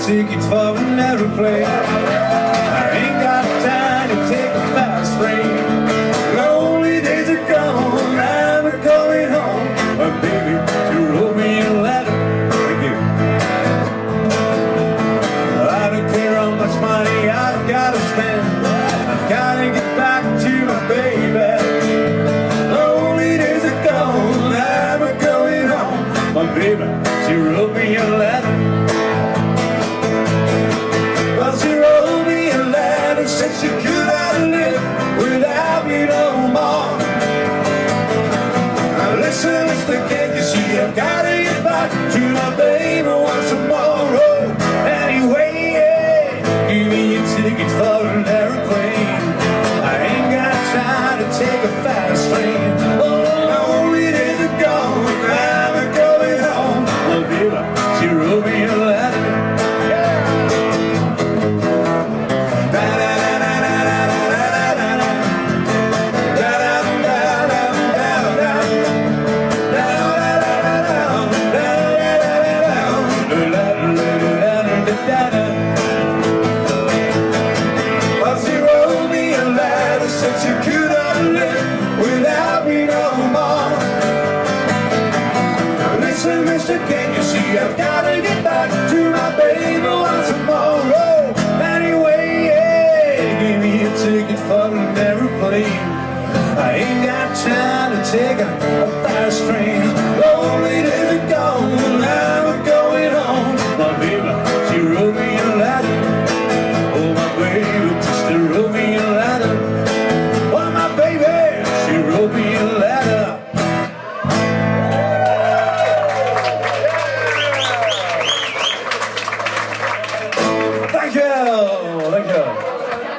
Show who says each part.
Speaker 1: ticket for an aeroplane. I ain't got time to take a fast train. Lonely days are gone, I'm going home. But baby, you wrote me a letter. Thank you. I don't care how much money I've got to spend. I've got to get back to my baby. Lonely days are gone, I'm going home. But baby, she wrote me a letter. Well, she wrote me a letter, said she could not live without me no more. Now listen, Mr. Can't you see I've got to get back to my baby once more. Oh, anyway, yeah, give me a ticket for an aeroplane. I ain't got time to take a fast train. Oh, only days are gone, I'm going home. Well, baby, she wrote me a letter. Well, she wrote me a letter, said she could not live without me no more. Now listen, mister, can you see I've got to get back to my baby once more. Oh, anyway, yeah, give me a ticket for an aeroplane. I ain't got time to take a fast train. Lonely days are gone, I'm going home. My baby, she wrote me a letter. Oh, my baby, just wrote me a letter. Oh, my baby, she wrote me a letter. Thank you. Thank you.